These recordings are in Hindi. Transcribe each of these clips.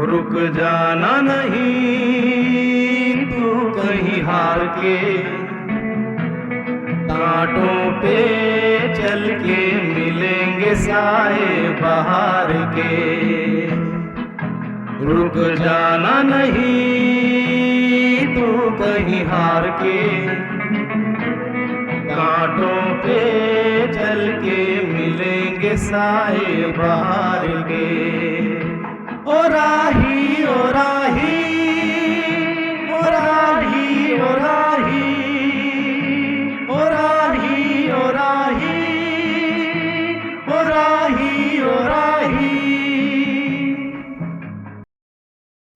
रुक जाना नहीं तू कहीं हार के, कांटों पे चल के मिलेंगे साए बहार के। रुक जाना नहीं तू कहीं हार के, कांटों पे चल के मिलेंगे साए बहार के। ओ राही ओ राही ओ राही ओ राही ओ राही ओ राही ओ राही ओ राही।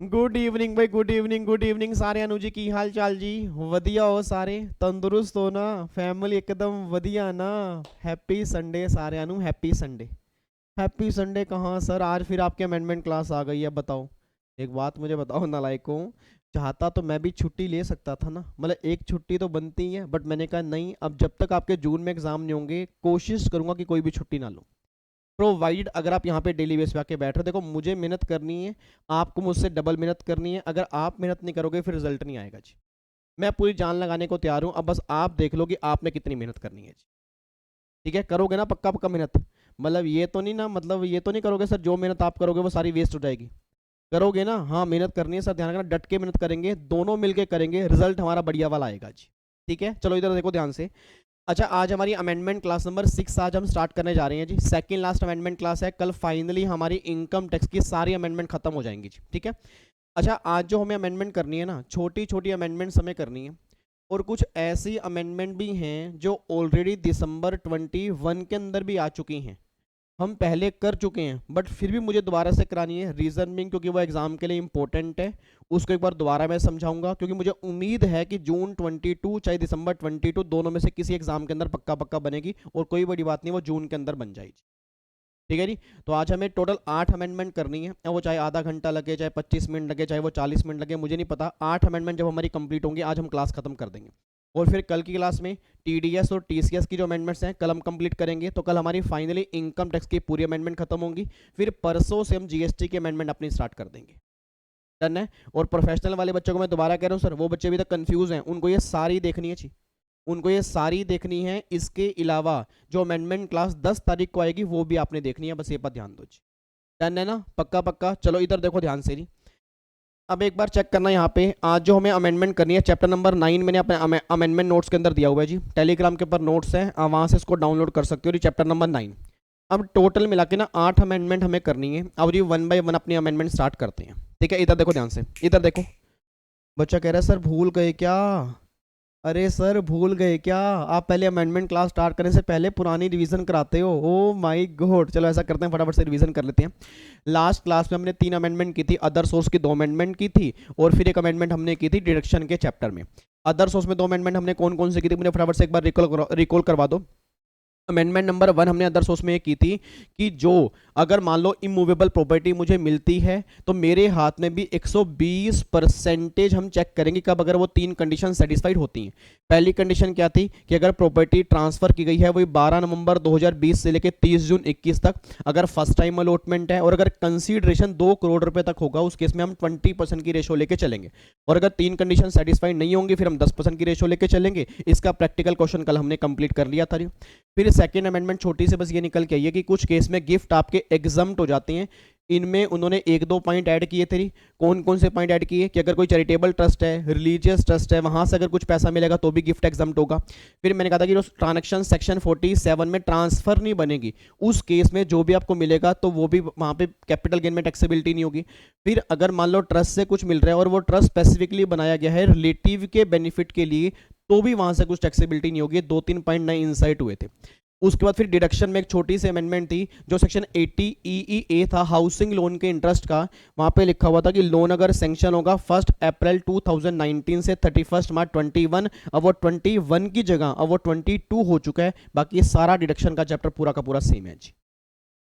गुड इवनिंग भाई, गुड इवनिंग, गुड इवनिंग सारे अनुजी की हाल चाल जी? वधिया हो सारे? तंदुरुस्त हो ना? फैमिली एकदम वधिया ना? हैप्पी संडे सारे अनु, हैप्पी संडे। हैप्पी संडे कहाँ सर, आज फिर आपके अमेंडमेंट क्लास आ गई है? बताओ एक बात मुझे बताओ नालायकों, चाहता तो मैं भी छुट्टी ले सकता था ना, मतलब एक छुट्टी तो बनती है, बट मैंने कहा नहीं, अब जब तक आपके जून में एग्जाम नहीं होंगे कोशिश करूंगा कि कोई भी छुट्टी ना लूँ, प्रोवाइड अगर आप यहाँ पे डेली बेस पे आके बैठ रहे हो। देखो मुझे मेहनत करनी है, आपको मुझसे डबल मेहनत करनी है, अगर आप मेहनत नहीं करोगे फिर रिजल्ट नहीं आएगा जी। मैं पूरी जान लगाने को तैयार हूँ, अब बस आप देख लो कि आपने कितनी मेहनत करनी है जी। ठीक है, करोगे ना पक्का पक्का मेहनत? मतलब ये तो नहीं ना, मतलब ये तो नहीं करोगे सर जो मेहनत आप करोगे वो सारी वेस्ट हो जाएगी? करोगे ना? हाँ मेहनत करनी है सर, ध्यान रखना, डट के मेहनत करेंगे, दोनों मिलके करेंगे, रिजल्ट हमारा बढ़िया वाला आएगा जी। ठीक है, चलो इधर देखो ध्यान से। अच्छा, आज हमारी अमेंडमेंट क्लास नंबर 6 आज हम स्टार्ट करने जा रहे हैं जी। सेकंड लास्ट अमेंडमेंट क्लास है, कल फाइनली हमारी इनकम टैक्स की सारी अमेंडमेंट खत्म हो जाएंगी जी। ठीक है, अच्छा आज जो हमें अमेंडमेंट करनी है ना, छोटी छोटी अमेंडमेंट्स हमें करनी है, और कुछ ऐसी अमेंडमेंट भी हैं जो ऑलरेडी दिसंबर 21 के अंदर भी आ चुकी हैं, हम पहले कर चुके हैं, बट फिर भी मुझे दोबारा से करानी है। रीज़न बिंग क्योंकि वो एग्जाम के लिए इंपॉर्टेंट है, उसको एक बार दोबारा मैं समझाऊंगा, क्योंकि मुझे उम्मीद है कि जून 22 चाहे दिसंबर 22 दोनों में से किसी एग्जाम के अंदर पक्का पक्का बनेगी, और कोई बड़ी बात नहीं वो जून के अंदर बन जाएगी। ठीक है जी, तो आज हमें टोटल 8 अमेंडमेंट करनी है, वो चाहे आधा घंटा लगे, चाहे 25 मिनट लगे, चाहे वो 40 मिनट लगे, मुझे नहीं पता। 8 अमेंडमेंट जब हमारी कंप्लीट होंगी आज हम क्लास खत्म कर देंगे, और फिर कल की क्लास में टीडीएस और टीसीएस की जो अमेंडमेंट्स हैं कल हम कंप्लीट करेंगे, तो कल हमारी फाइनली इनकम टैक्स की पूरी अमेंडमेंट खत्म होंगी, फिर परसों से हम जीएसटी की अमेंडमेंट अपनी स्टार्ट कर देंगे। डन है? और प्रोफेशनल वाले बच्चों को मैं दोबारा कह रहा हूँ सर, वो बच्चे अभी तक कंफ्यूज हैं, उनको ये सारी देखनी है जी, उनको ये सारी देखनी है। इसके अलावा जो अमेंडमेंट क्लास 10 तारीख को आएगी वो भी आपने देखनी है, बस ये पर ध्यान दो जी। डन है ना? पक्का पक्का? चलो इधर देखो ध्यान से जी, अब एक बार चेक करना यहाँ पे, आज जो हमें अमेंडमेंट करनी है चैप्टर नंबर 9 मैंने अपने अमेंडमेंट नोट्स के अंदर दिया हुआ है जी, टेलीग्राम के ऊपर नोट्स हैं, आप वहाँ से इसको डाउनलोड कर सकते हो जी। चैप्टर नंबर 9, अब टोटल मिला के ना 8 अमेंडमेंट हमें करनी है। अब जी 1 बाय 1 अपनी अमेंडमेंट स्टार्ट करते हैं। ठीक है, इधर देखो ध्यान से, इधर देखो। बच्चा कह रहा है सर भूल गए क्या? अरे सर भूल गए क्या? आप पहले अमेंडमेंट क्लास स्टार्ट करने से पहले पुरानी रिवीजन कराते हो? ओ माय गॉड, चलो ऐसा करते हैं फटाफट से रिवीजन कर लेते हैं। लास्ट क्लास में हमने 3 अमेंडमेंट की थी, अदर सोर्स की 2 अमेंडमेंट की थी, और फिर एक अमेंडमेंट हमने की थी डिडक्शन के चैप्टर में। अदर सोर्स में 2 अमेंडमेंट हमने कौन कौन से की थी, मुझे फटाफट से एक बार रिकॉल करवा दो। अमेंडमेंट नंबर 1 हमने अदर सोर्स में ये की थी कि जो अगर मान लो इमूवेबल प्रॉपर्टी मुझे मिलती है तो मेरे हाथ में भी 120% हम चेक करेंगे कब, अगर वो 3 कंडीशन सेटिस्फाइड होती हैं। पहली कंडीशन क्या थी कि अगर प्रॉपर्टी ट्रांसफर की गई है वही 12 नवंबर 2020 से लेकर 30 जून 21 तक, अगर फर्स्ट टाइम अलॉटमेंट है, और अगर कंसीडरेशन 2 करोड़ रुपए तक होगा, उस केस में हम 20% की रेशो लेके चलेंगे, और अगर 3 कंडीशन सेटिस्फाइड नहीं होंगी फिर हम 10% की रेशो लेके चलेंगे। इसका प्रैक्टिकल क्वेश्चन कल हमने कंप्लीट कर लिया था। फिर सेकंड अमेंडमेंट छोटी से बस ये निकल के आई है कि कुछ केस में गिफ्ट आपके एग्जम्प्ट हो जाते हैं, इनमें उन्होंने 1-2 पॉइंट ऐड किए थे। कौन कौन से पॉइंट ऐड किए कि अगर कोई चैरिटेबल ट्रस्ट है, रिलीजियस ट्रस्ट है, वहां से अगर कुछ पैसा मिलेगा तो भी गिफ्ट एग्जम्प्ट होगा। फिर मैंने कहा था कि जो ट्रांजैक्शन सेक्शन 47 में ट्रांसफर नहीं बनेगी, उस केस में जो भी आपको मिलेगा तो वो भी वहां पे कैपिटल गेन में टैक्सेबिलिटी नहीं होगी। फिर अगर मान लो ट्रस्ट से कुछ मिल रहा है और वो ट्रस्ट स्पेसिफिकली बनाया गया है रिलेटिव के बेनिफिट के लिए, तो भी वहां से कुछ टैक्सेबिलिटी नहीं होगी। 2-3 पॉइंट नए इंसाइट हुए थे। उसके बाद फिर डिडक्शन में एक छोटी सी अमेंडमेंट थी, जो सेक्शन 80 EEA था हाउसिंग लोन के इंटरेस्ट का, वहां पे लिखा हुआ था कि लोन अगर सैंक्शन होगा 1 अप्रैल 2019 से 31 मार्च 21, अब वो 21 की जगह अब वो 22 हो चुका है। बाकी ये सारा डिडक्शन का चैप्टर पूरा का पूरा सेम है जी।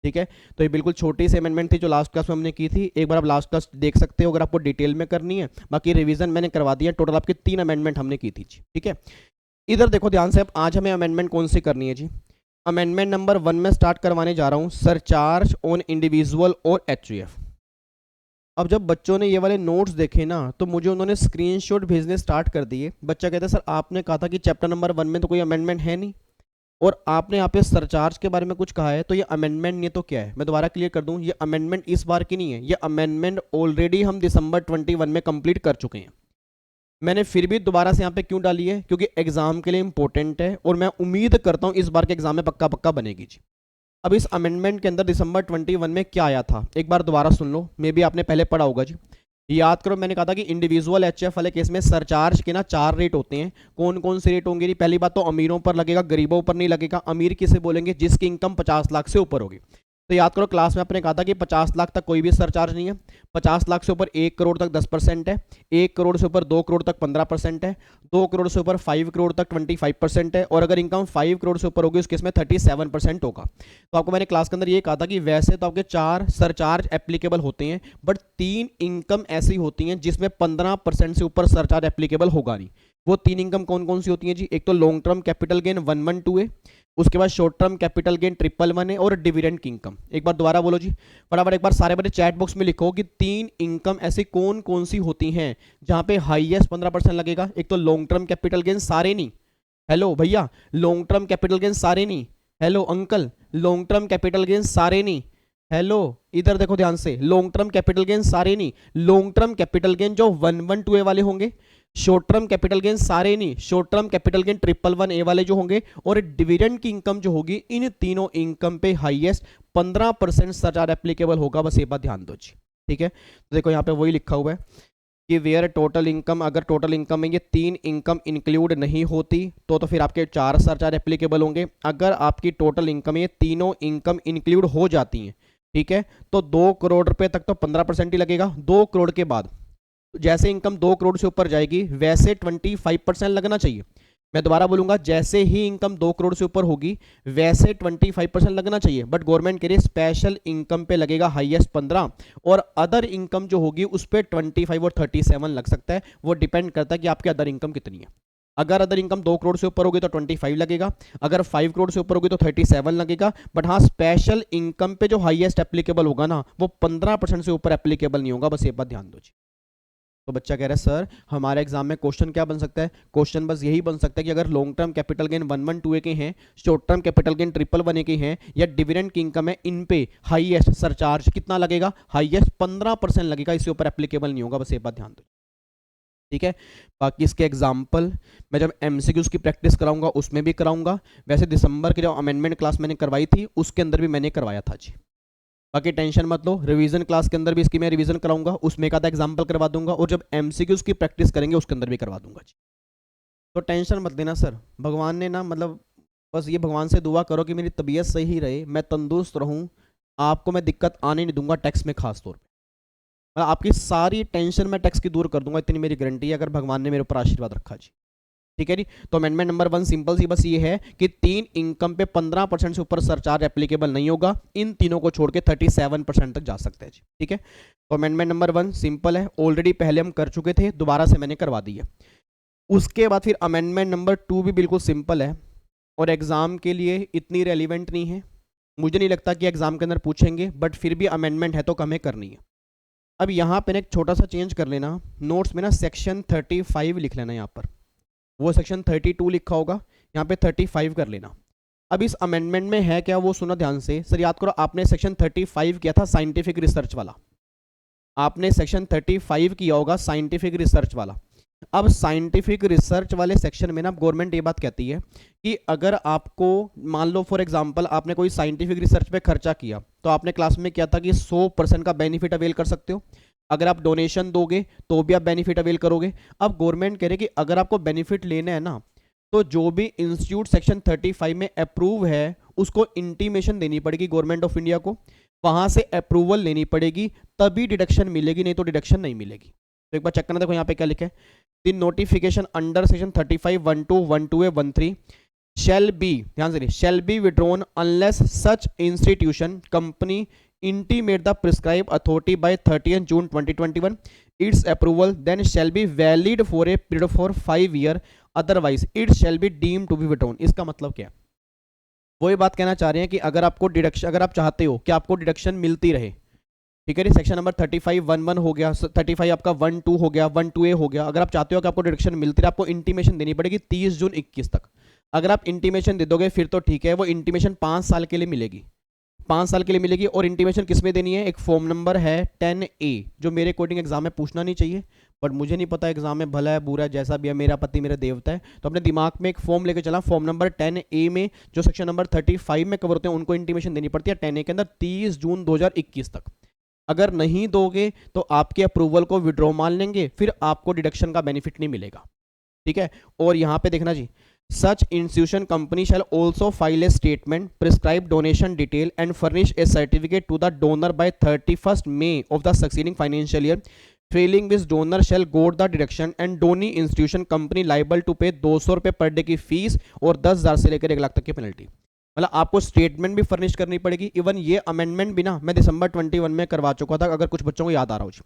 ठीक है, तो ये बिल्कुल छोटी सी अमेंडमेंट थी जो लास्ट क्लास में हमने की थी, एक बार आप लास्ट क्लास देख सकते हो अगर आपको डिटेल में करनी है। बाकी रिवीजन मैंने करवा दिया, टोटल आपकी 3 अमेंडमेंट हमने की थी जी। ठीक है, इधर देखो ध्यान से, अब आज हमें अमेंडमेंट कौन सी करनी है जी। अमेंडमेंट नंबर 1 में स्टार्ट करवाने जा रहा हूं, सरचार्ज ऑन इंडिविजुअल और एचयूएफ। अब जब बच्चों ने ये वाले नोट्स देखे ना तो मुझे उन्होंने स्क्रीनशॉट भेजने स्टार्ट कर दिए। बच्चा कहता है सर आपने कहा था कि चैप्टर नंबर 1 में तो कोई अमेंडमेंट है नहीं, और आपने यहाँ पे सरचार्ज के बारे में कुछ कहा है, तो ये अमेंडमेंट नहीं है तो क्या है? मैं दोबारा क्लियर कर दूं, ये अमेंडमेंट इस बार की नहीं है, ये अमेंडमेंट ऑलरेडी हम दिसंबर 21 में कंप्लीट कर चुके हैं। मैंने फिर भी दोबारा से यहाँ पे क्यों डाली है? क्योंकि एग्जाम के लिए इंपॉर्टेंट है और मैं उम्मीद करता हूँ इस बार के एग्जाम में पक्का पक्का बनेगी जी। अब इस अमेंडमेंट के अंदर दिसंबर 21 में क्या आया था एक बार दोबारा सुन लो, मे बी आपने पहले पढ़ा होगा जी। याद करो, मैंने कहा था कि इंडिविजुअल एचएफ वाले केस में सरचार्ज के ना 4 रेट होते हैं। कौन कौन से रेट होंगे? पहली बात तो अमीरों पर लगेगा, गरीबों पर नहीं लगेगा। अमीर किसे बोलेंगे? जिसकी इनकम 50 लाख से ऊपर होगी। तो याद करो क्लास में आपने कहा था कि 50 लाख तक कोई भी सरचार्ज नहीं है, 50 लाख से ऊपर 1 करोड़ तक 10% है, 1 करोड़ से ऊपर 2 करोड़ तक 15% है, 2 करोड़ से ऊपर 5 करोड़ तक 25% है, और अगर इनकम 5 करोड़ से ऊपर होगी उस केस में 37% होगा। तो आपको मैंने क्लास के अंदर ये कहा था कि वैसे तो आपके 4 सरचार्ज एप्लीकेबल होते हैं, बट 3 इनकम ऐसी होती हैं जिसमें 15% से ऊपर सरचार्ज एप्लीकेबल होगा नहीं। वो 3 इनकम कौन कौन सी होती हैं जी? एक तो लॉन्ग टर्म कैपिटल गेन 112 है, उसके बाद शॉर्ट टर्म कैपिटल गेन 111 है, और डिविडेंड की इनकम। एक बार दोबारा बोलो जी फटाफट, एक बार सारे बड़े चैट बॉक्स में लिखो कि 3 इनकम ऐसी कौन कौन सी होती हैं जहां पे हाईएस्ट 15% लगेगा। एक तो लॉन्ग टर्म कैपिटल गेन सारे नहीं, हेलो भैया, लॉन्ग टर्म कैपिटल गेन सारे नहीं, hello uncle, long term capital gain सारे नहीं, हेलो इधर देखो ध्यान से, लॉन्ग टर्म कैपिटल गेन सारे नहीं, लॉन्ग टर्म कैपिटल गेन जो 112 वाले होंगे, शॉर्ट टर्म कैपिटल गेन सारे नहीं, शॉर्ट टर्म कैपिटल गेन 111 वाले जो होंगे, और डिविडेंड की इनकम जो होगी, इन तीनों इनकम पे हाईएस्ट 15% सरचार्ज एप्लीकेबल होगा। बस ये बात ध्यान दो जी, ठीक है। तो देखो यहाँ पे वही लिखा हुआ है कि वेयर टोटल इनकम, अगर टोटल इनकम में ये 3 इनकम इंक्लूड नहीं होती तो फिर आपके 4 सरचार्ज एप्लीकेबल होंगे। अगर आपकी टोटल इनकम में ये तीनों इनकम इंक्लूड हो जाती हैं, ठीक है, तो 2 करोड़ रुपए तक तो 15% ही लगेगा। 2 करोड़ के बाद जैसे इनकम 2 करोड़ से ऊपर जाएगी वैसे 25% लगना चाहिए। मैं दोबारा बोलूंगा, जैसे ही इनकम 2 करोड़ से ऊपर होगी वैसे 25% लगना चाहिए, बट गवर्नमेंट के लिए स्पेशल इनकम पे लगेगा हाईएस्ट 15, और अदर इनकम जो होगी उस पर 25 और 37 लग सकता है। वो डिपेंड करता है कि आपकी अदर इनकम कितनी है। अगर अदर इनकम 2 करोड़ से ऊपर होगी तो 25 लगेगा, अगर 5 करोड़ से ऊपर होगी तो 37 लगेगा। बट हाँ, स्पेशल इनकम पे जो हाईएस्ट एप्लीकेबल होगा ना, वो 15% से ऊपर एप्लीकेबल नहीं होगा। बस ये बात ध्यान दो जी। तो बच्चा कह रहा है सर हमारे एग्जाम में क्वेश्चन क्या बन सकता है? क्वेश्चन बस यही बन सकता है कि अगर लॉन्ग टर्म कैपिटल गेन 112 के हैं, शॉर्ट टर्म कैपिटल गेन 111 के हैं, या डिविडेंड की इनकम है, इन पे हाईएस्ट सरचार्ज कितना लगेगा? हाईएस्ट 15% लगेगा, इसके ऊपर एप्लीकेबल नहीं होगा। बस ये बात ध्यान दो, ठीक है। बाकी इसके एग्जाम्पल मैं जब एमसीक्यूज की प्रैक्टिस कराऊंगा उसमें भी कराऊंगा। वैसे दिसंबर की जो अमेंडमेंट क्लास मैंने करवाई थी उसके अंदर भी मैंने करवाया था जी। बाकी टेंशन मत लो, रिवीजन क्लास के अंदर भी इसकी मैं रिवीजन कराऊंगा, उसमें एक आधा एग्जाम्पल करवा दूंगा, और जब एमसीक्यूज की प्रैक्टिस करेंगे उसके अंदर भी करवा दूंगा जी। तो टेंशन मत लेना सर, भगवान ने ना मतलब बस ये भगवान से दुआ करो कि मेरी तबीयत सही रहे, मैं तंदुरुस्त रहूं, आपको मैं दिक्कत आने नहीं दूंगा टैक्स में खास तौर पे। आपकी सारी टेंशन मैं टैक्स की दूर कर दूंगा, इतनी मेरी गारंटी है, अगर भगवान ने मेरे ऊपर आशीर्वाद रखा जी, ठीक है जी। तो अमेंडमेंट नंबर 1 सिंपल सी बस ये है कि 3 इनकम पे 15% से ऊपर सरचार्ज एप्लीकेबल नहीं होगा, इन तीनों को छोड़ के 37% तक जा सकते हैं जी, ठीक है। तो अमेंडमेंट नंबर 1 सिंपल है, ऑलरेडी पहले हम कर चुके थे, दोबारा से मैंने करवा दी है। उसके बाद फिर अमेंडमेंट नंबर 2 भी बिल्कुल सिंपल है और एग्जाम के लिए इतनी रेलिवेंट नहीं है, मुझे नहीं लगता कि एग्जाम के अंदर पूछेंगे, बट फिर भी अमेंडमेंट है तो हमें करनी है। अब यहाँ पे एक छोटा सा चेंज कर लेना, नोट्स में ना सेक्शन 35 लिख लेना, यहाँ पर वो सेक्शन 32 लिखा होगा, यहाँ पे 35 कर लेना। अब इस अमेंडमेंट में है क्या वो सुना ध्यान से। सर याद करो, आपने सेक्शन 35 किया था साइंटिफिक रिसर्च वाला, आपने सेक्शन 35 किया होगा साइंटिफिक रिसर्च वाला। अब साइंटिफिक रिसर्च वाले सेक्शन में ना गवर्नमेंट ये बात कहती है कि अगर आपको मान लो फॉर एग्जांपल आपने कोई साइंटिफिक रिसर्च पे खर्चा किया, तो आपने क्लास में किया था कि 100% का बेनिफिट अवेल कर सकते हो, अगर आप डोनेशन दोगे तो भी आप बेनिफिट अवेल करोगे। अब गवर्नमेंट कह रही है कि अगर आपको बेनिफिट लेना है ना, तो जो भी इंस्टीट्यूट सेक्शन 35 में अप्रूव है उसको इंटीमेशन देनी पड़ेगी गवर्नमेंट ऑफ इंडिया को, वहां से अप्रूवल लेनी पड़ेगी, तभी डिडक्शन मिलेगी, नहीं तो डिडक्शन नहीं मिलेगी। तो एक बार चेक करना, देखो यहाँ पे क्या लिखा है, the notification under section 35 12 12A 13 shall be, ध्यान से shall be withdrawn unless such institution company intimate the prescribed authority by 30th June 2021. Its approval then shall be valid for a period for 5 years, otherwise it shall be deemed to be withdrawn। इसका मतलब क्या है? वो ये बात कहना चाह रहे हैं कि अगर आपको डिडक्शन, अगर आप चाहते हो कि आपको डिडक्शन मिलती रहे, ठीक है जी। सेक्शन नंबर 35(1)(1) हो गया, 35 आपका 1(2) हो गया, 1(2)(a) हो गया। अगर आप चाहते हो कि आपको डिडक्शन मिलती रहे, आपको इंटीमेशन देनी पड़ेगी 30 जून 21 तक। अगर आप इंटीमेशन दे दोगे फिर तो ठीक है, वो इंटीमेशन 5 साल के लिए मिलेगी, 5 साल के लिए मिलेगी। और इंटीमेशन किस में देनी है, एक फॉर्म नंबर है 10A, जो मेरे कोडिंग एग्जाम में पूछना नहीं चाहिए, बट मुझे नहीं पता एग्जाम में भला है बुरा है, जैसा भी है, मेरा पति मेरा देवता है। तो अपने दिमाग में एक फॉर्म लेके चला, फॉर्म नंबर 10A में जो सेक्शन नंबर 35 में कवर होते हैं उनको इंटीमेशन देनी पड़ती है 10A के अंदर 30 जून 2021 तक। अगर नहीं दोगे तो आपके अप्रूवल को विड्रॉ मान लेंगे, फिर आपको डिडक्शन का बेनिफिट नहीं मिलेगा। ठीक है। और यहां पे देखना जी, such institution company shall also file a statement, prescribe donation detail and furnish a certificate to the donor by 31 May of the succeeding financial year. Failing which donor shall got the deduction and donee institution company liable to pay 200 रुपये पर डे की फीस और 10,000 से लेकर 1 लाख तक की पेनल्टी। मतलब आपको स्टेटमेंट भी फर्निश करनी पड़ेगी। इवन ये अमेंडमेंट भी ना मैं दिसंबर 21 में करवा चुका था, अगर कुछ बच्चों को याद आ रहा हो।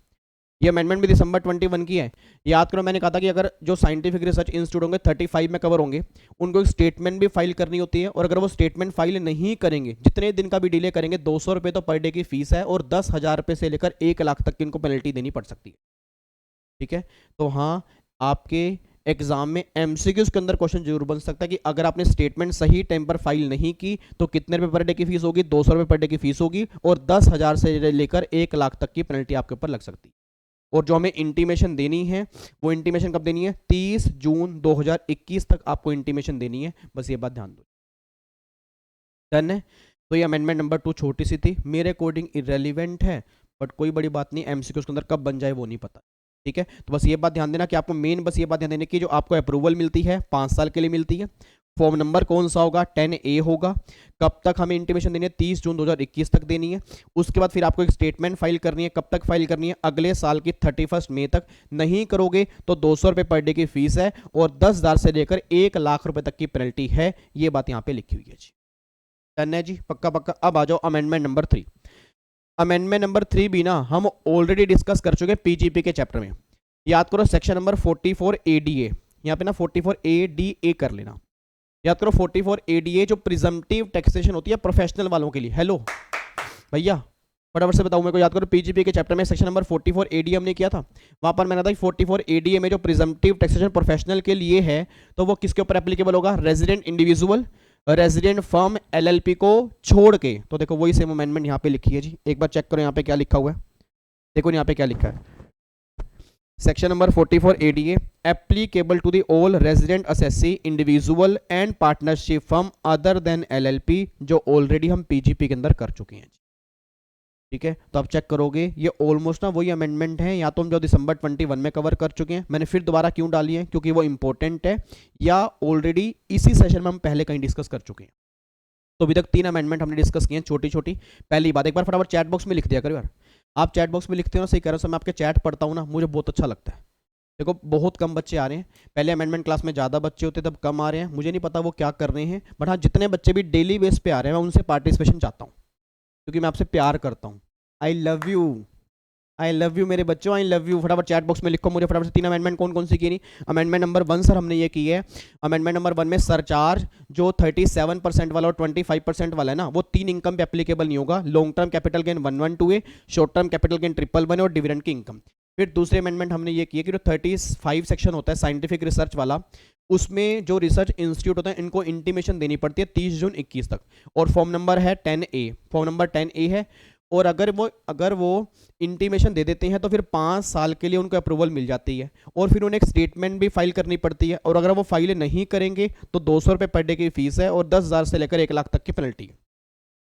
ये अमेंडमेंट भी दिसंबर 21 की है। याद करो, मैंने कहा था कि अगर जो साइंटिफिक रिसर्च इंस्टीट्यूट होंगे 35 में कवर होंगे, उनको एक स्टेटमेंट भी फाइल करनी होती है, और अगर वो स्टेटमेंट फाइल नहीं करेंगे, जितने दिन का भी डिले करेंगे, 200 रुपये तो पर डे की फीस है, और 10,000 रुपये से लेकर 1 लाख तक की इनको पेनल्टी देनी पड़ सकती है। ठीक है। तो हाँ, आपके एग्जाम में एमसीक्यूज के अंदर क्वेश्चन जरूर बन सकता है कि अगर आपने स्टेटमेंट सही टाइम पर फाइल नहीं की तो कितने रुपए पर डे की फीस होगी, 200 रुपये पर डे की फीस होगी, और 10,000 से लेकर 1 लाख तक की पेनल्टी आपके ऊपर लग सकती है। और जो हमें इंटीमेशन देनी है, वो इंटीमेशन कब देनी है, 30 जून 2021 तक आपको इंटीमेशन देनी है। बस ये बात ध्यान दो। डन है। तो ये अमेंडमेंट नंबर 2 छोटी सी थी, मेरे अकॉर्डिंग इरेलीवेंट है, बट कोई बड़ी बात नहीं, एमसीक्यूज के अंदर कब बन जाए वो नहीं पता। ठीक है। तो बस ये बात ध्यान देना कि आपको मेन बस ये बात ध्यान देने की, जो आपको अप्रूवल मिलती है 5 साल के लिए मिलती है, फॉर्म नंबर कौन सा होगा, 10A होगा। कब तक हमें इंटीमेशन देनी है, 30 जून 2021 तक देनी है। उसके बाद फिर आपको एक स्टेटमेंट फाइल करनी है, कब तक फाइल करनी है, अगले साल की 31 मई तक। नहीं करोगे तो 200 रुपये पर डे की फीस है, और 10,000 से लेकर 1 लाख रुपए तक की पेनल्टी है। ये बात यहाँ पे लिखी हुई है जी। डन है जी, पक्का पक्का। अब आ जाओ अमेंडमेंट नंबर 3। अमेंडमेंट नंबर 3 भी ना हम ऑलरेडी डिस्कस कर चुके हैं पीजीपी के चैप्टर में। याद करो, सेक्शन नंबर 44 ADA, यहाँ पे ना 44 ADA कर लेना। याद करो 44 ADA जो प्रिजम्पटिव टैक्सेशन होती है प्रोफेशनल वालों के लिए। हेलो भैया, फटाफट से बताऊं मेरे को। याद करो, पीजीपी के चैप्टर में सेक्शन नंबर 44 ADA हमने किया था, वहां पर मैंने था 44 ADA में जो प्रिजम्पटिव टैक्सेशन प्रोफेशनल के लिए है, तो वो किसके ऊपर एप्लीकेबल होगा, resident individual, resident firm, LLP को छोड़ के। तो देखो वही सेम अमेंडमेंट यहाँ पे लिखी है जी, एक बार चेक करो यहाँ पे क्या लिखा हुआ है। देखो यहाँ पे क्या लिखा है, section number 44 ADA applicable to the all resident assessee individual and partnership firm other than LLP, जो ऑलरेडी हम पीजीपी के अंदर कर चुके हैं। ठीक है। तो आप चेक करोगे ये ऑलमोस्ट ना वही अमेंडमेंट है, या तो हम जो दिसंबर 21 में कवर कर चुके हैं, मैंने फिर दोबारा क्यों डाली है, क्योंकि वो इंपॉर्टेंट है, या ऑलरेडी इसी सेशन में हम पहले कहीं डिस्कस कर चुके हैं। तो अभी तक 3 अमेंडमेंट हमने डिस्कस किए हैं, छोटी छोटी। पहली बात, एक बार फटाफट चैट बॉक्स में लिख दिया करो यार। आप चैट बॉक्स में लिखते हो ना, सही कह रहा हूँ, मैं आपके चैट पढ़ता हूँ ना, मुझे बहुत अच्छा लगता है। देखो बहुत कम बच्चे आ रहे हैं, पहले अमेंडमेंट क्लास में ज़्यादा बच्चे होते तब कम आ रहे हैं, मुझे नहीं पता वो क्या कर रहे हैं, बट हाँ जितने बच्चे भी डेली बेस पे आ रहे हैं मैं उनसे पार्टिसिपेशन चाहता हूँ, क्योंकि मैं आपसे प्यार करता हूँ। I love you, I love you मेरे बच्चों, आई लव यू। फटाफट चैट बॉक्स में लिखो मुझे फटाफट से 3 अमेंडमेंट कौन कौन सी की नहीं। अमेंडमेंट नंबर 1 सर हमने ये की है। अमेंडमेंट नंबर 1 में सरचार्ज जो 37% वाला और 25% वाला है ना, वो 3 इनकम पे एप्लीकेबल नहीं होगा। Long term capital gain 112A, short term capital gain 111 और डिविडेंड की इनकम। फिर दूसरे अमेंडमेंट हमने ये की है कि जो 35 सेक्शन होता है साइंटिफिक रिसर्च वाला, उसमें जो रिसर्च इंस्टीट्यूट होता है इनको इंटीमेशन देनी पड़ती है 30 जून 21 तक, और फॉर्म नंबर है 10A, फॉर्म नंबर 10A है। और अगर वो इंटीमेशन दे देते हैं तो फिर 5 साल के लिए उनको अप्रूवल मिल जाती है, और फिर उन्हें एक स्टेटमेंट भी फाइल करनी पड़ती है, और अगर वो फाइल नहीं करेंगे तो 200 रुपये पर डे की फीस है, और 10,000 से लेकर 1 लाख तक की पेनल्टी है।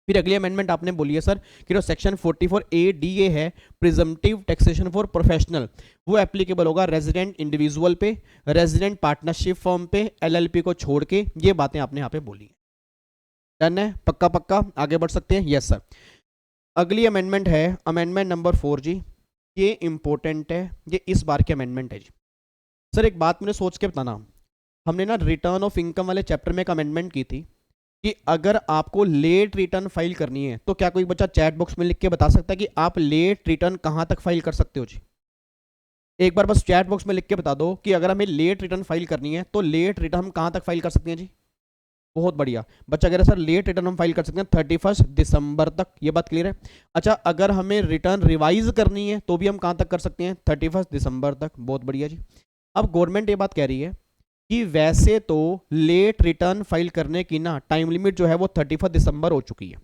फिर अगली अमेंडमेंट आपने बोली है सर कि जो सेक्शन 44 ADA है प्रिजम्पटिव टैक्सेशन फॉर प्रोफेशनल, वो एप्लीकेबल होगा रेजिडेंट इंडिविजुअल पे, रेजिडेंट पार्टनरशिप फर्म पे, LLP को छोड़ के। ये बातें आपने यहाँ पे बोली है। डन है, पक्का पक्का, आगे बढ़ सकते हैं। Yes sir. अगली अमेंडमेंट है अमेंडमेंट नंबर 4 जी, ये इंपॉर्टेंट है, ये इस बार की अमेंडमेंट है जी। सर एक बात मुझे सोच के बताना, हमने ना रिटर्न ऑफ इनकम वाले चैप्टर में एक अमेंडमेंट की थी कि अगर आपको लेट रिटर्न फाइल करनी है तो क्या कोई बच्चा चैट बॉक्स में लिख के बता सकता है कि आप लेट रिटर्न कहां तक फाइल कर सकते हो जी? एक बार बस चैट बॉक्स में लिख के बता दो कि अगर हमें लेट रिटर्न फाइल करनी है तो लेट रिटर्न हम कहां तक फाइल कर सकते हैं जी? बहुत बढ़िया। बच्चा कह रहा है सर लेट रिटर्न हम फाइल कर सकते हैं 31 दिसंबर तक, ये बात क्लियर है। अच्छा, अगर हमें रिटर्न रिवाइज करनी है तो भी हम कहाँ तक कर सकते हैं? 31 दिसंबर तक। बहुत बढ़िया जी। अब गवर्नमेंट ये बात कह रही है कि वैसे तो लेट रिटर्न फाइल करने की ना टाइम लिमिट जो है वो 31 दिसंबर हो चुकी है।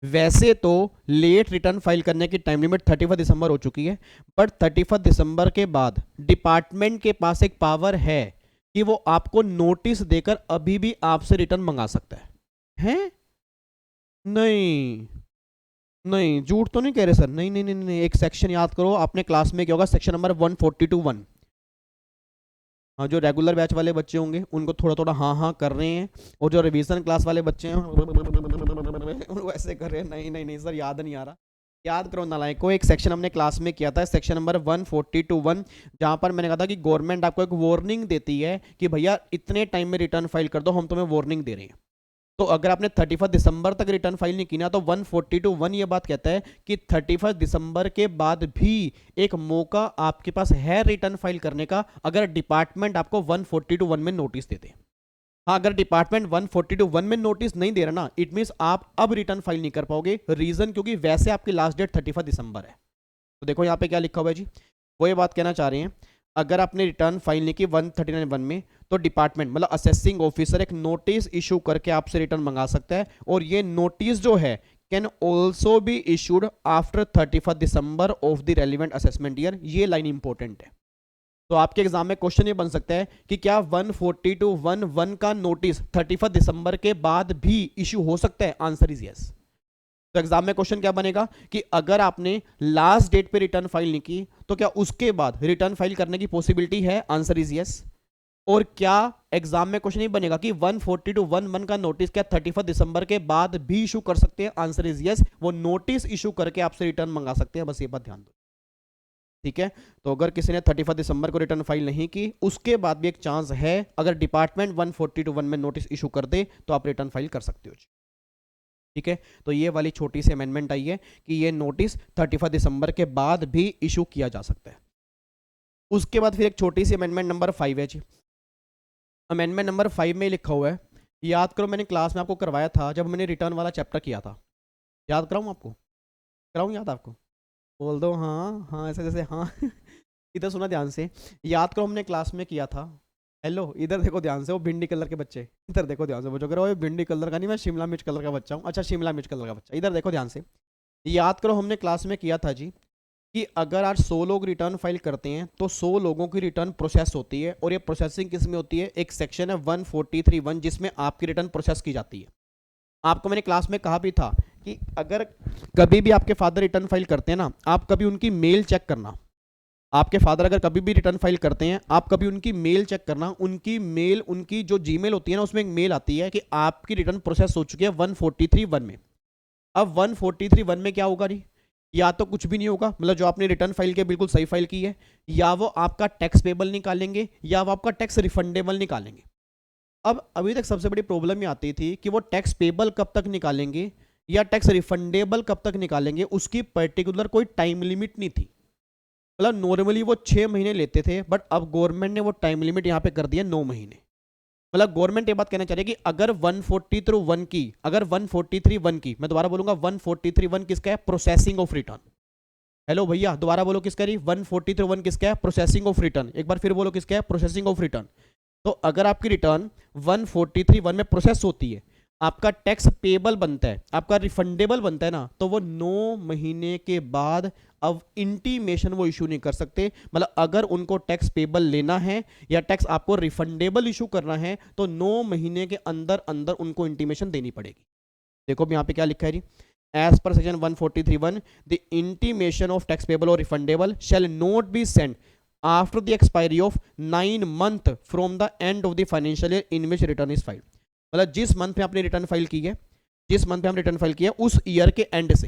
वैसे तो लेट रिटर्न फाइल करने की टाइम लिमिट 31 दिसंबर हो चुकी है, बट 31 दिसंबर के बाद डिपार्टमेंट के पास एक पावर है कि वो आपको नोटिस देकर अभी भी आपसे रिटर्न मंगा सकता है। हैं? नहीं नहीं, झूठ तो नहीं कह रहे सर। नहीं नहीं नहीं नहीं, एक सेक्शन याद करो, आपने क्लास में क्या होगा, सेक्शन नंबर 142(1). हाँ, जो रेगुलर बैच वाले बच्चे होंगे उनको थोड़ा थोड़ा हाँ हाँ कर रहे हैं, और जो रिवीजन क्लास वाले बच्चे हैं वो ऐसे कर रहे हैं। नहीं नहीं नहीं सर, याद नहीं आ रहा। याद करो नालायकों, एक सेक्शन हमने क्लास में किया था, सेक्शन नंबर 142(1), जहां पर मैंने कहा था कि गवर्नमेंट आपको एक वार्निंग देती है कि भैया इतने टाइम में रिटर्न फाइल कर दो, हम तुम्हें वार्निंग दे रहे हैं। तो अगर आपने 31 दिसंबर तक रिटर्न फाइल नहीं की ना, तो 142(1) ये बात कहता है कि 31 दिसंबर के बाद भी एक मौका आपके पास है रिटर्न फाइल करने का, अगर डिपार्टमेंट आपको 142(1) में नोटिस देते हैं। हाँ, अगर डिपार्टमेंट 142(1) में नोटिस नहीं दे रहा ना, इट मींस आप अब रिटर्न फाइल नहीं कर पाओगे। रीजन क्योंकि वैसे आपकी लास्ट डेट 31 दिसंबर है। तो देखो यहाँ पे क्या लिखा हुआ है जी, वो ये बात कहना चाह रहे हैं, अगर आपने रिटर्न फाइल नहीं की 139(1) में, तो डिपार्टमेंट मतलब असेसिंग ऑफिसर एक नोटिस इशू करके आपसे रिटर्न मंगा सकता है, और ये नोटिस जो है can also be issued after 31 December of the relevant assessment year. ये लाइन इंपॉर्टेंट है। तो आपके एग्जाम में क्वेश्चन ये बन सकता है कि क्या 142(1) का नोटिस 31 दिसंबर के बाद भी इशू हो सकता है? Answer is yes. तो एग्जाम में क्वेश्चन क्या बनेगा कि अगर आपने लास्ट डेट पे रिटर्न फाइल नहीं की तो क्या उसके बाद रिटर्न फाइल करने की पॉसिबिलिटी है? Answer is yes. और क्या एग्जाम में क्वेश्चन नहीं बनेगा कि 142(1) का नोटिस क्या 31 दिसंबर के बाद भी इशू कर सकते हैं? Answer is yes. वो नोटिस इशू करके आपसे रिटर्न मंगा सकते हैं, बस ये बात ध्यान दो। ठीक है, तो अगर किसी ने 31 दिसंबर को रिटर्न फाइल नहीं की, उसके बाद भी एक चांस है, अगर डिपार्टमेंट 142(1) में नोटिस इशू कर दे तो आप रिटर्न फाइल कर सकते हो। ठीक है, तो ये वाली छोटी सी अमेंडमेंट आई है कि ये नोटिस 31 दिसंबर के बाद भी इशू किया जा सकता है। उसके बाद फिर एक छोटी सी अमेंडमेंट नंबर 5 है जी। अमेंडमेंट नंबर 5 में लिखा हुआ है, याद करो मैंने क्लास में आपको करवाया था जब मैंने रिटर्न वाला चैप्टर किया था। याद कराऊँ आपको? कराऊँ याद आपको? बोल दो हाँ हाँ, ऐसे जैसे हाँ इधर सुना ध्यान से, याद करो हमने क्लास में किया था। हेलो, इधर देखो ध्यान से, वो भिंडी कलर के बच्चे इधर देखो ध्यान से, वो जो कह रहे हो भिंडी कलर का नहीं, मैं शिमला मिर्च कलर का बच्चा हूँ। अच्छा, शिमला मिर्च कलर का बच्चा, इधर देखो ध्यान से। याद करो हमने क्लास में किया था जी कि अगर आज 100 लोग रिटर्न फाइल करते हैं तो 100 लोगों की रिटर्न प्रोसेस होती है, और ये प्रोसेसिंग किस में होती है? एक सेक्शन है 143(1) जिसमें आपकी रिटर्न प्रोसेस की जाती है। आपको मैंने क्लास में कहा भी था कि अगर कभी भी आपके फादर रिटर्न फाइल करते हैं ना, आप कभी उनकी मेल चेक करना। आपके फादर अगर कभी भी रिटर्न फाइल करते हैं, आप कभी उनकी मेल चेक करना। उनकी मेल, उनकी जो जीमेल होती है ना, उसमें एक मेल आती है कि आपकी रिटर्न प्रोसेस हो चुकी है 143(1) में। अब 143(1) में क्या होगा नहीं, या तो कुछ भी नहीं होगा, मतलब जो आपने रिटर्न फाइल की बिल्कुल सही फाइल की है, या वो आपका टैक्स पेबल निकालेंगे, या वो आपका टैक्स रिफंडेबल निकालेंगे। अब अभी तक सबसे बड़ी प्रॉब्लम ये आती थी कि वो टैक्स पेबल कब तक निकालेंगे या टैक्स रिफंडेबल कब तक निकालेंगे, उसकी पर्टिकुलर कोई टाइम लिमिट नहीं थी। मतलब नॉर्मली वो 6 महीने लेते थे, बट अब गवर्नमेंट ने वो टाइम लिमिट यहाँ पे कर दिया 9 महीने। मतलब गवर्नमेंट ये बात कहना चाह रही है कि अगर 143(1) की, अगर 143(1) की, मैं दोबारा बोलूंगा 143(1) किसका है? Processing of return. हेलो भैया, दोबारा बोलो किसका है? 143(1) किसका है? Processing of return. एक बार फिर बोलो किसका है? Processing of return. तो अगर आपकी रिटर्न 143(1) में प्रोसेस होती है, आपका टैक्स पेबल बनता है, आपका रिफंडेबल बनता है ना, तो वो 9 महीने के बाद अब इंटीमेशन वो इशू नहीं कर सकते। मतलब अगर उनको टैक्स पेबल लेना है या टैक्स आपको रिफंडेबल इशू करना है, तो 9 महीने के अंदर अंदर उनको इंटीमेशन देनी पड़ेगी। देखो यहाँ पे क्या लिखा है जी, as per section 143(1) the intimation of tax payable और refundable shall not be send after the expiry of 9 months from the end of the financial year in which return is filed. मतलब जिस मंथ में आपने रिटर्न फाइल की है, जिस मंथ में आपने रिटर्न फाइल किया है, उस ईयर के एंड से,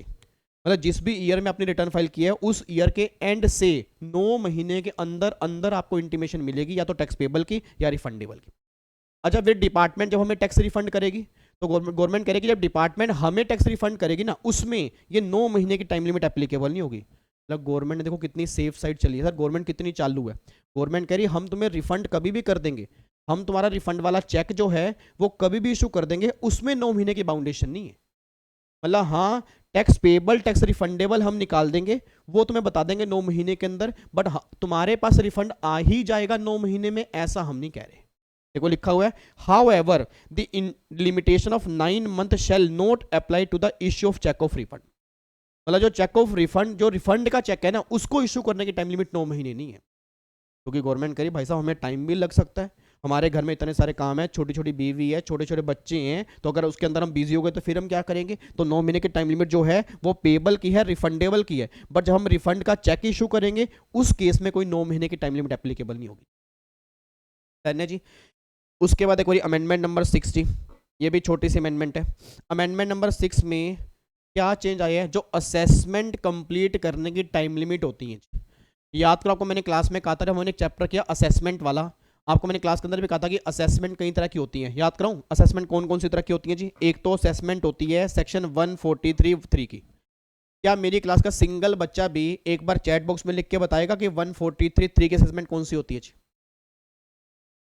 मतलब जिस भी ईयर में आपने रिटर्न फाइल किया है उस ईयर के एंड से 9 महीने के अंदर अंदर आपको इंटीमेशन मिलेगी, या तो टैक्स पेबल की या रिफंडेबल की। अच्छा, फिर डिपार्टमेंट जब हमें टैक्स रिफंड करेगी, तो गवर्नमेंट करेगी, जब डिपार्टमेंट हमें टैक्स रिफंड करेगी ना, उसमें ये 9 महीने की टाइम लिमिट एप्लीकेबल नहीं होगी। मतलब गवर्नमेंट ने देखो कितनी सेफ साइड चली है सर, गवर्नमेंट कितनी चालू है। गवर्नमेंट कह रही है हम तुम्हें रिफंड कभी भी कर देंगे, हम तुम्हारा रिफंड वाला चेक जो है वो कभी भी इशू कर देंगे, उसमें 9 महीने की बाउंडेशन नहीं है। मतलब हाँ, टैक्स पेबल टैक्स रिफंडेबल हम निकाल देंगे, वो तुम्हें बता देंगे 9 महीने के अंदर, बट तुम्हारे पास रिफंड आ ही जाएगा 9 महीने में, ऐसा हम नहीं कह रहे। देखो लिखा हुआ है, however the limitation of 9 month shall not apply to the issue of cheque of refund. मतलब जो चेक ऑफ रिफंड, जो रिफंड का चेक है ना, उसको इशू करने की टाइम लिमिट 9 महीने नहीं है, क्योंकि गवर्नमेंट करी भाई साहब हमें टाइम भी लग सकता है, हमारे घर में इतने सारे काम है, छोटी छोटी बीवी है, छोटे छोटे बच्चे हैं, तो अगर उसके अंदर हम बिजी हो गए तो फिर हम क्या करेंगे। तो 9 महीने की टाइम लिमिट जो है वो पेबल की है, रिफंडेबल की है, बट जब हम रिफंड का चेक इशू करेंगे उस केस में कोई 9 महीने की टाइम लिमिट एप्लीकेबल नहीं होगी। धन्य जी। उसके बाद एक बार अमेंडमेंट नंबर 60, ये भी छोटी सी अमेंडमेंट है। अमेंडमेंट नंबर 6 में क्या चेंज आया है, जो असेसमेंट कंप्लीट करने की टाइम लिमिट होती है, याद करो आपको मैंने क्लास में कहा था, जब हमने एक चैप्टर किया असेसमेंट वाला, आपको मैंने क्लास के अंदर भी कहा था कि असेसमेंट कई तरह की होती है। याद कराऊं असेसमेंट कौन कौन सी तरह की होती है जी। एक तो असेसमेंट होती है सेक्शन 143(3) की। क्या मेरी क्लास का सिंगल बच्चा भी एक बार चैट बॉक्स में लिख के बताएगा कि 143(3) की असेसमेंट कौन सी होती है जी।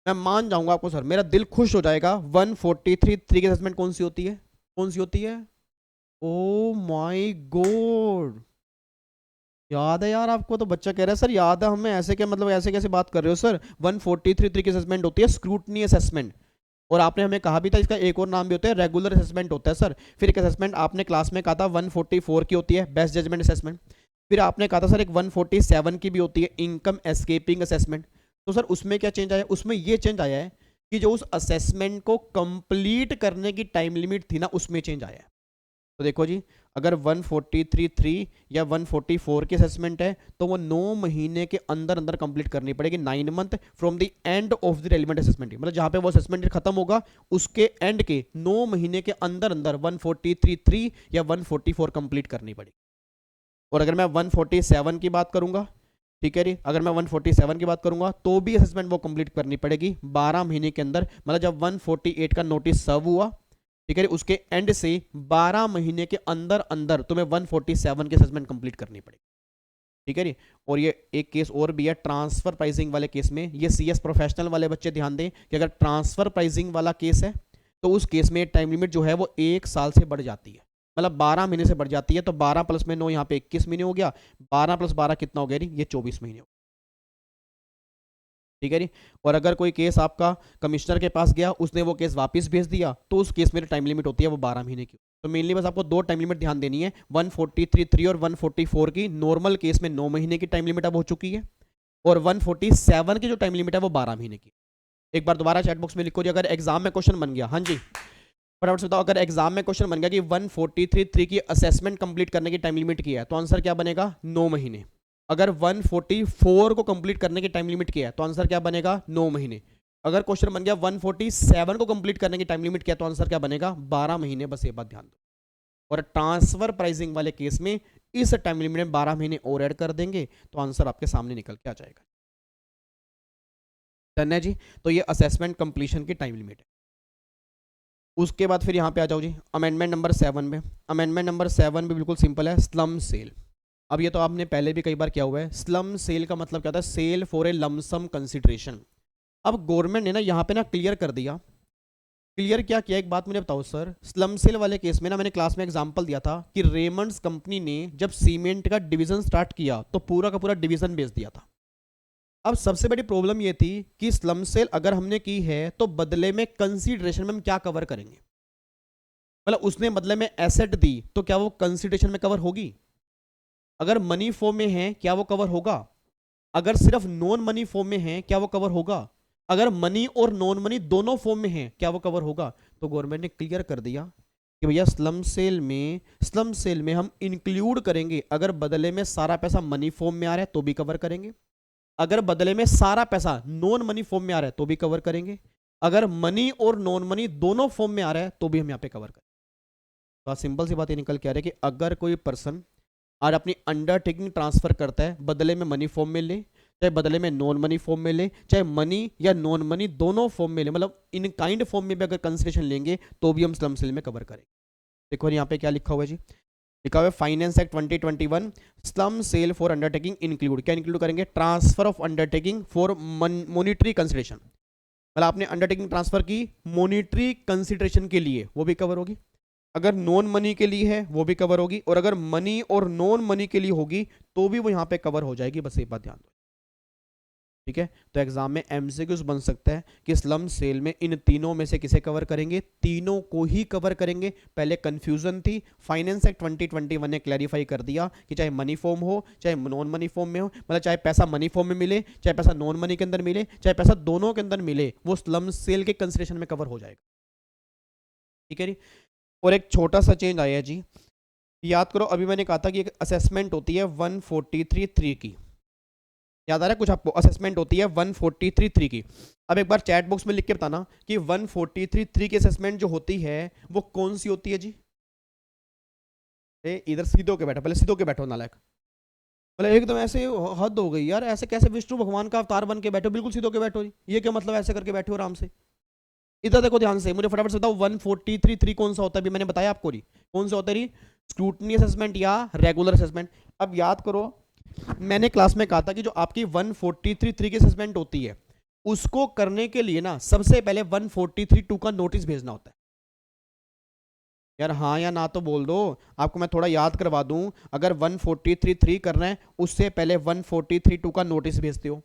मैं मान जाऊंगा आपको सर, मेरा दिल खुश हो जाएगा। 143(3) की असेसमेंट कौन सी होती है, कौन सी होती है? ओ माय गॉड, याद है यार आपको। तो बच्चा कह रहा है सर याद है हमें, ऐसे क्या मतलब ऐसे कैसे बात कर रहे हो सर। 143(3) की असेसमेंट होती है स्क्रूटनी असेसमेंट, और आपने हमें कहा भी था इसका एक और नाम भी होता है रेगुलर असेसमेंट होता है सर। फिर एक असेसमेंट आपने क्लास में कहा था 144 की होती है बेस्ट जजमेंट असेसमेंट। फिर आपने कहा था सर एक 147 की भी होती है इनकम एस्केपिंग असेसमेंट। तो सर उसमें क्या चेंज आया, उसमें ये चेंज आया है कि जो उस असेसमेंट को कंप्लीट करने की टाइम लिमिट थी ना, उसमें चेंज आया है। तो देखो जी, अगर 143(3) या 144 की असेसमेंट है तो वो 9 महीने के अंदर अंदर कंप्लीट करनी पड़ेगी, 9 month from the end of the relevant assessment. मतलब जहां पे वो असेसमेंट खत्म होगा उसके एंड के 9 महीने के अंदर अंदर 143(3) या 144 कंप्लीट करनी पड़ेगी। और अगर मैं 147 की बात करूंगा, ठीक है जी, अगर मैं 147 की बात करूंगा तो भी असेसमेंट वो कंप्लीट करनी पड़ेगी 12 महीने के अंदर। मतलब जब 148 का नोटिस सर्व हुआ, ठीक है, उसके एंड से 12 महीने के अंदर अंदर तुम्हें 147 की असेसमेंट कंप्लीट करनी पड़ेगी। ठीक है जी। और ये एक केस और भी है ट्रांसफर प्राइसिंग वाले केस में, ये CS प्रोफेशनल वाले बच्चे ध्यान दें कि अगर ट्रांसफर प्राइसिंग वाला केस है तो उस केस में टाइम लिमिट जो है वो 1 साल से बढ़ जाती है, मतलब 12 महीने से बढ़ जाती है। तो 12 + 9 यहाँ पे 21 महीने हो गया, 12 + 12 कितना हो गया जी, ये 24 महीने हो। ठीक है जी। और अगर कोई केस आपका कमिश्नर के पास गया, उसने वो केस वापस भेज दिया, तो उस केस में टाइम लिमिट होती है वो 12 महीने की। तो मेनली बस आपको 2 टाइम लिमिट ध्यान देनी है, 143(3) और 144 की। नॉर्मल केस में 9 महीने की टाइम लिमिट अब हो चुकी है, और 147 की जो टाइम लिमिट है वो 12 महीने की। एक बार दोबारा चैट बॉक्स में लिखो जी, अगर एग्जाम में क्वेश्चन बन गया, हाँ जी फटाफट से बताओ, अगर एग्जाम में क्वेश्चन बन गया कि 143(3) की असेसमेंट कंप्लीट करने की टाइम लिमिट की है, तो आंसर क्या बनेगा, 9 महीने। अगर 144 को कंप्लीट करने की टाइम लिमिट किया है तो आंसर क्या बनेगा, 9 महीने। अगर क्वेश्चन बन गया 147 को कंप्लीट करने की टाइम लिमिट किया तो आंसर क्या बनेगा, 12 महीने। बस ये बात ध्यान दो। और ट्रांसफर प्राइसिंग वाले केस में इस टाइम लिमिट में 12 महीने और ऐड कर देंगे तो आंसर आपके सामने निकल के आ जाएगा। डन है जी। तो ये असेसमेंट कंप्लीशन की टाइम लिमिट है। उसके बाद फिर यहाँ पे आ जाओ जी अमेंडमेंट नंबर 7 में। अमेंडमेंट नंबर 7 भी बिल्कुल सिंपल है, स्लम सेल। अब ये तो आपने पहले भी कई बार किया हुआ है। स्लम सेल का मतलब क्या होता है, sale for a lumpsum consideration. अब गवर्नमेंट ने ना यहाँ पे ना क्लियर कर दिया। क्लियर क्या किया, एक बात मुझे बताओ सर, स्लम सेल वाले केस में ना मैंने क्लास में एग्जांपल दिया था कि रेमंड्स कंपनी ने जब सीमेंट का डिवीजन स्टार्ट किया तो पूरा का पूरा डिवीजन बेच दिया था। अब सबसे बड़ी प्रॉब्लम ये थी कि स्लम सेल अगर हमने की है तो बदले में कंसीडरेशन में हम क्या कवर करेंगे। मतलब उसने बदले में एसेट दी तो क्या वो कंसीडरेशन में कवर होगी? अगर मनी फॉर्म में है क्या वो कवर होगा? अगर सिर्फ नॉन मनी फॉर्म में है क्या वो कवर होगा? अगर मनी और नॉन मनी दोनों फॉर्म में है क्या वो कवर होगा? तो गवर्नमेंट ने क्लियर कर दिया कि भैया स्लम सेल में हम इंक्लूड करेंगे, अगर बदले में सारा पैसा मनी फॉर्म में आ रहा है तो भी कवर करेंगे, अगर बदले में सारा पैसा नॉन मनी फॉर्म में आ रहा है तो भी कवर करेंगे, अगर मनी और नॉन मनी दोनों फॉर्म में आ रहा है तो भी हम यहाँ पे कवर करेंगे। तो सिंपल सी बात ये निकल के आ रही है कि अगर कोई पर्सन और अपनी अंडरटेकिंग ट्रांसफर करता है, बदले में मनी फॉर्म में ले चाहे बदले में नॉन मनी फॉर्म में ले, चाहे मनी या नॉन मनी दोनों फॉर्म में ले, मतलब इन काइंड फॉर्म में भी अगर कंसिडरेशन लेंगे तो भी हम स्लम सेल में कवर करेंगे। देखो यहाँ पे क्या लिखा हुआ है जी, लिखा हुआ है finance act 2021 slump sale for undertaking include, क्या इंक्लूड करेंगे, transfer of undertaking for monetary consideration. मतलब आपने अंडरटेकिंग ट्रांसफर की मॉनिटरी कंसिडरेशन के लिए, वो भी कवर होगी। अगर नॉन मनी के लिए है वो भी कवर होगी, और अगर मनी और नॉन मनी के लिए होगी तो भी वो यहाँ पे कवर हो जाएगी, बस एक बात ध्यान दो। ठीक है, तो एग्जाम में एमसीक्यूज बन सकता है कि स्लम सेल में इन तीनों में से किसे कवर करेंगे, तीनों को ही कवर करेंगे। पहले कंफ्यूजन थी, फाइनेंस एक्ट 2021 ने क्लैरिफाई कर दिया कि चाहे मनी फॉर्म हो चाहे नॉन मनी फॉर्म में हो, मतलब चाहे पैसा मनी फॉर्म में मिले चाहे पैसा नॉन मनी के अंदर मिले चाहे पैसा दोनों के अंदर मिले, वो स्लम सेल के कंसिडरेशन में कवर हो जाएगा। ठीक है जी। और एक छोटा सा चेंज आया है जी, याद करो अभी मैंने कहा था कि एक असेसमेंट होती है 143.3 की, याद आ रहा है कुछ आपको, असेसमेंट होती है 143.3 की। अब एक बार चैट बॉक्स में लिख के बताना कि 143.3 की असेसमेंट जो होती है वो कौन सी होती है जी। इधर सीधे होके बैठो, पहले सीधे होके बैठो नालायक, मतलब एकदम ऐसे हद हो गई यार, ऐसे कैसे विष्णु भगवान का अवतार बन के बैठो, बिल्कुल सीधे होके बैठो, ये क्या मतलब ऐसे करके बैठो आराम से। इधर देखो ध्यान से, मुझे फटाफट से बताओ 143.3 कौन सा होता है, अभी मैंने बताया आपको नहीं कौन सा होता है, स्क्रूटनी असेसमेंट या रेगुलर असेसमेंट। अब याद करो मैंने क्लास में कहा था कि जो आपकी 143.3 की असेसमेंट होती है उसको करने के लिए ना सबसे पहले 143.2 का नोटिस भेजना होता है। यार हाँ या ना तो बोल दो, आपको मैं थोड़ा याद करवा दूं, अगर 143.3 करना है उससे पहले 143.2 का नोटिस भेजते हो।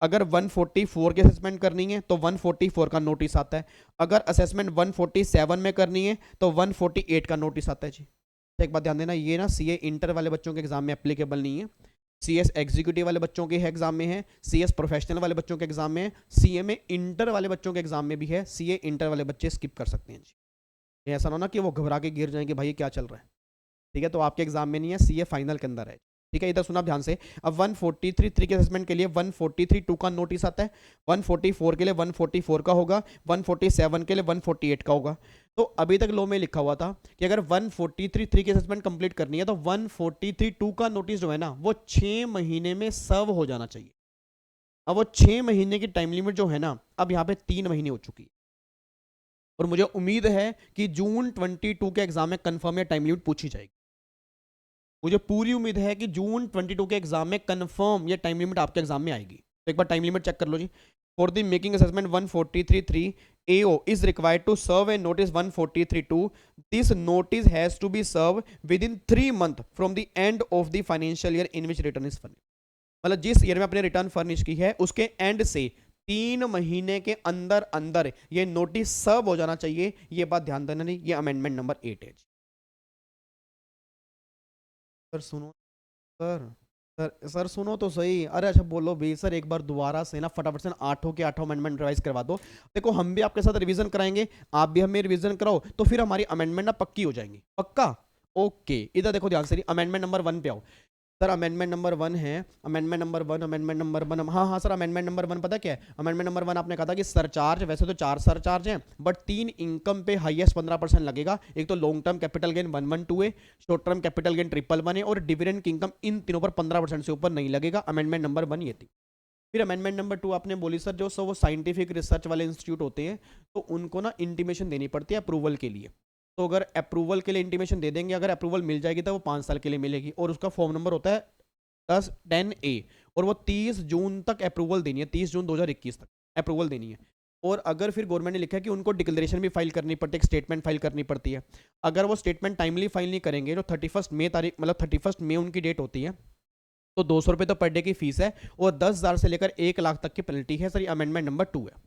अगर 144 की असेसमेंट करनी है तो 144 का नोटिस आता है। अगर असेसमेंट 147 में करनी है तो 148 का नोटिस आता है जी। तो एक बात ध्यान देना, ये ना सीए इंटर वाले बच्चों के एग्जाम में एप्लीकेबल नहीं है, सीएस एग्जीक्यूटिव वाले बच्चों के एग्जाम में है, सीएस प्रोफेशनल वाले बच्चों के एग्जाम में है, सीए में इंटर वाले बच्चों के एग्जाम में भी है, सीए इंटर वाले बच्चे स्किप कर सकते हैं जी। ऐसा ना हो ना कि वो घबरा के गिर जाएंगे भाई क्या चल रहा है। ठीक है, तो आपके एग्जाम में नहीं है, सीए फाइनल के अंदर है। ठीक है, इधर सुना ध्यान से। अब 143.3 के असेसमेंट के लिए 143.2 का नोटिस आता है, 144 के लिए 144 का होगा, 147 के लिए 148 का होगा। तो अभी तक लो में लिखा हुआ था कि अगर 143.3 की असेसमेंट कंप्लीट करनी है तो 143.2 का नोटिस जो है ना वो 6 महीने में सर्व हो जाना चाहिए। अब वो 6 महीने की टाइम लिमिट जो है ना अब यहाँ पे 3 महीने हो चुकी है, और मुझे उम्मीद है कि जून 22 के एग्जाम में कंफर्म या टाइम लिमिट पूछी जाएगी। मुझे पूरी उम्मीद है कि जून 22 के एग्जाम में कंफर्म ये टाइम लिमिट आपके एग्जाम में आएगी। तो एक बार टाइम लिमिट चेक कर लो जी। For the making assessment 143.3 AO is required to serve a notice 143.2. This notice has to be served within 3 months from the end of the financial year in which return is furnished. मतलब जिस ईयर में आपने रिटर्न फर्निश की है उसके एंड से 3 महीने के अंदर अंदर ये नोटिस सर्व हो जाना चाहिए। ये बात ध्यान देना, नहीं ये अमेंडमेंट नंबर 8 है। सर सुनो, सर सर सुनो तो सही। अरे अच्छा बोलो भी सर, एक बार दोबारा से ना फटाफट से 8 के 8 अमेंडमेंट रिवाइज करवा दो। देखो हम भी आपके साथ रिवीजन कराएंगे, आप भी हमें रिवीजन कराओ, तो फिर हमारी अमेंडमेंट ना पक्की हो जाएंगी। पक्का ओके। इधर देखो ध्यान से, अमेंडमेंट नंबर 1 पे आओ। सर अमेंडमेंट नंबर 1 है, अमेंडमेंट नंबर 1, अमेंडमेंट नंबर 1, हाँ हाँ सर अमेंडमेंट नंबर 1 पता क्या है? अमेंडमेंट नंबर 1 आपने कहा था कि सरचार्ज, वैसे तो 4 सरचार्ज हैं बट 3 इनकम पे हाईएस्ट 15% लगेगा। एक तो लॉन्ग टर्म कैपिटल गेन 112 है, शॉर्ट टर्म कैपिटल गेन 111 है, और डिविडेंड की इनकम इन तीनों पर 15% से ऊपर नहीं लगेगा। अमेंडमेंट नंबर 1 ये थी। फिर अमेंडमेंट नंबर 2 आपने बोली सर जो वो साइंटिफिक रिसर्च वाले इंस्टीट्यूट होते हैं तो उनको ना इंटीमेशन देनी पड़ती है अप्रूवल के लिए। तो अगर अप्रूवल के लिए इंटीमेशन दे देंगे, अगर अप्रूवल मिल जाएगी तो वो 5 साल के लिए मिलेगी, और उसका फॉर्म नंबर होता है 10A, और वो 30 जून तक अप्रूवल देनी है, 30 जून 2021 तक अप्रूवल देनी है। और अगर फिर गवर्नमेंट ने लिखा है कि उनको डिक्लेरेशन भी फाइल करनी पड़ती है, एक स्टेटमेंट फाइल करनी पड़ती है। अगर वो स्टेटमेंट टाइमली फाइल नहीं करेंगे तो 31 मई तारीख, मतलब 31 मई उनकी डेट होती है, तो 200 रुपये तो पर डे की फीस है, और 10,000 से लेकर 1 लाख तक की पेनल्टी है। सर ये अमेंडमेंट नंबर 2 है।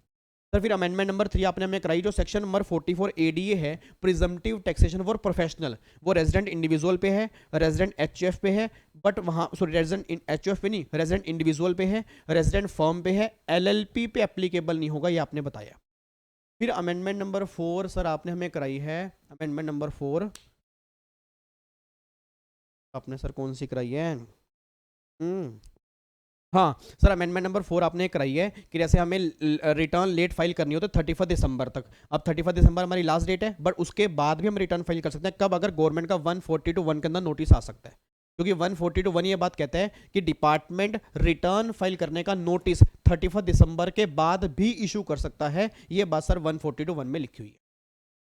सर फिर अमेंडमेंट नंबर 3 आपने हमें कराई, जो सेक्शन नंबर 44 ADA है, प्रिजम्पटिव टैक्सेशन फॉर प्रोफेशनल, वो रेजिडेंट इंडिविजुअल पे है, रेजिडेंट HUF पे है, बट वहाँ सॉरी रेजिडेंट HUF पे नहीं, रेजिडेंट इंडिविजुअल पे है, रेजिडेंट फर्म पे है, LLP पे एप्लीकेबल नहीं होगा, ये आपने बताया। फिर अमेंडमेंट नंबर 4 सर आपने हमें कराई है, अमेंडमेंट नंबर 4 आपने सर कौन सी कराई है? हाँ सर अमेंडमेंट नंबर 4 आपने कराई है कि जैसे हमें रिटर्न लेट फाइल करनी हो तो 31 दिसंबर तक। अब 31 दिसंबर हमारी लास्ट डेट है, बट उसके बाद भी हम रिटर्न फाइल कर सकते हैं। कब? अगर गवर्नमेंट का 142(1) के अंदर नोटिस आ सकता है, क्योंकि 142(1) ये बात कहता है कि डिपार्टमेंट रिटर्न फाइल करने का नोटिस 31 दिसंबर के बाद भी इशू कर सकता है। ये बात सर 142(1) में लिखी हुई है।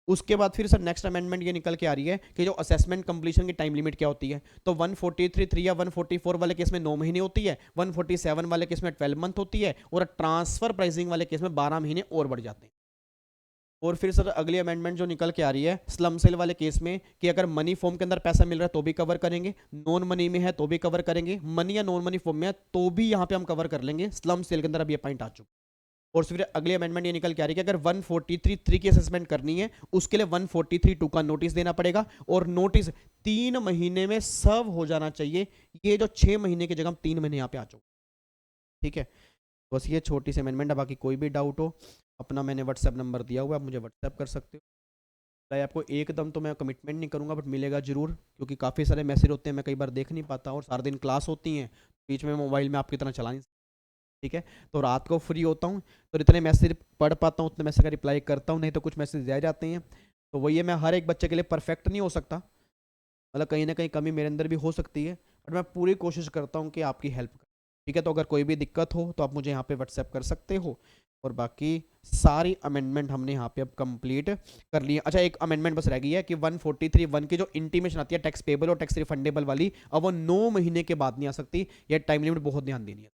उसके बाद फिर सर नेक्स्ट अमेंडमेंट ये निकल के आ रही है कि जो असेसमेंट कंप्लीशन की टाइम लिमिट क्या होती है, तो 143(3) या 144 वाले केस में 9 महीने होती है, 147 वाले केस में 12 मंथ होती है, और ट्रांसफर प्राइसिंग वाले केस में 12 महीने और बढ़ जाते हैं। और फिर सर अगली अमेंडमेंट जो निकल के आ रही है स्लम सेल वाले केस में कि अगर मनी फॉर्म के अंदर पैसा मिल रहा है तो भी कवर करेंगे, नॉन मनी में है तो भी कवर करेंगे, मनी या नॉन मनी फॉर्म में है तो भी यहाँ पे हम कवर कर लेंगे, स्लम सेल के अंदर अभी ये पॉइंट आ चुका। और फिर अगली अमेंडमेंट ये निकल के आ रही है कि अगर 143(3) की असेसमेंट करनी है उसके लिए 143(2) का नोटिस देना पड़ेगा, और नोटिस 3 महीने में सर्व हो जाना चाहिए। ये जो 6 महीने की जगह हम 3 महीने यहाँ पे आ चुके। ठीक है, बस ये छोटी सी अमेंडमेंट है। बाकी कोई भी डाउट हो अपना मैंने व्हाट्सएप नंबर दिया हुआ है, आप मुझे व्हाट्सएप कर सकते हो। भाई आपको एकदम तो मैं कमिटमेंट नहीं करूंगा, बट मिलेगा जरूर, क्योंकि काफ़ी सारे मैसेज होते हैं, मैं कई बार देख नहीं पाता, और सारा दिन क्लास होती हैं, बीच में मोबाइल में आपकी तरह चला नहीं। ठीक है, तो रात को फ्री होता हूँ तो जितने मैसेज पढ़ पाता हूँ उतने मैसेज का रिप्लाई करता हूँ, नहीं तो कुछ मैसेज रह जाते हैं। तो वही है, मैं हर एक बच्चे के लिए परफेक्ट नहीं हो सकता, मतलब कहीं ना कहीं कमी मेरे अंदर भी हो सकती है, बट मैं पूरी कोशिश करता हूँ कि आपकी हेल्प करूँ। ठीक है, तो अगर कोई भी दिक्कत हो तो आप मुझे यहाँ पे व्हाट्सएप कर सकते हो। और बाकी सारी अमेंडमेंट हमने यहाँ पे अब कंप्लीट कर ली है। अच्छा, एक अमेंडमेंट बस रह गई है कि 143(1) की जो इंटीमेशन आती है टैक्स पेबल और टैक्स रिफंडेबल वाली, अब वो 9 महीने के बाद नहीं आ सकती। यह टाइम लिमिट बहुत ध्यान देनी है।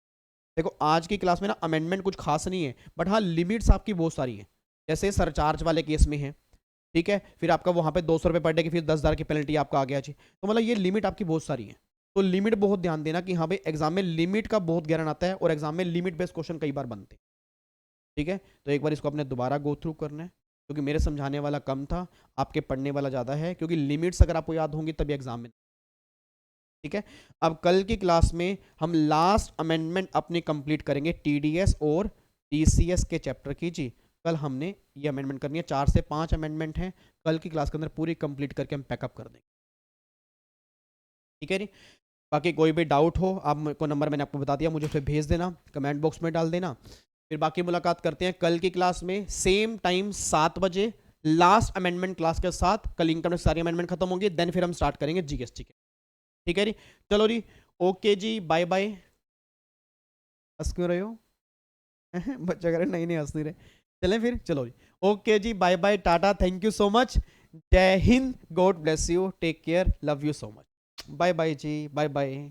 देखो आज की क्लास में ना अमेंडमेंट कुछ खास नहीं है, बट हाँ लिमिट्स आपकी बहुत सारी हैं। जैसे सरचार्ज वाले केस में है, ठीक है, फिर आपका वहाँ पे 200 रुपये पर डे की फीस 10,000 की पेनल्टी आपका आ गया जी। तो मतलब ये लिमिट आपकी बहुत सारी है, तो लिमिट बहुत ध्यान देना कि हाँ भाई एग्जाम में लिमिट का बहुत ज्ञान आता है, और एग्जाम में लिमिट बेस्ड क्वेश्चन कई बार बनते हैं। ठीक है, तो एक बार इसको अपने दोबारा गो थ्रू करना है, क्योंकि मेरे समझाने वाला कम था, आपके पढ़ने वाला ज़्यादा है, क्योंकि लिमिट्स अगर आपको याद होंगी तभी एग्जाम में। ठीक है, अब कल की क्लास में हम लास्ट अमेंडमेंट अपनी कंप्लीट करेंगे टीडीएस और टीसीएस के चैप्टर की जी। कल हमने ये अमेंडमेंट करनी है, 4 से 5 अमेंडमेंट हैं, कल की क्लास के अंदर पूरी कंप्लीट करके हम पैकअप कर देंगे। ठीक है जी, बाकी कोई भी डाउट हो आप मेरे को नंबर मैंने आपको बता दिया, मुझे उसे भेज देना, कमेंट बॉक्स में डाल देना। फिर बाकी मुलाकात करते हैं कल की क्लास में, सेम टाइम 7 बजे लास्ट अमेंडमेंट क्लास के साथ। कल इनकम टैक्स सारी अमेंडमेंट खत्म होंगी, देन फिर हम स्टार्ट करेंगे जीएसटी के। ठीक है जी, चलो जी, ओके जी, बाय बाय। हंस क्यों रहे हो? बच्चा कह रहे नहीं नहीं हंस नहीं रहे, चलें फिर, चलो जी, ओके जी, bye bye, tata, thank you so much, जय हिंद, God bless you, take care, love you so much, bye bye जी, बाय बाय।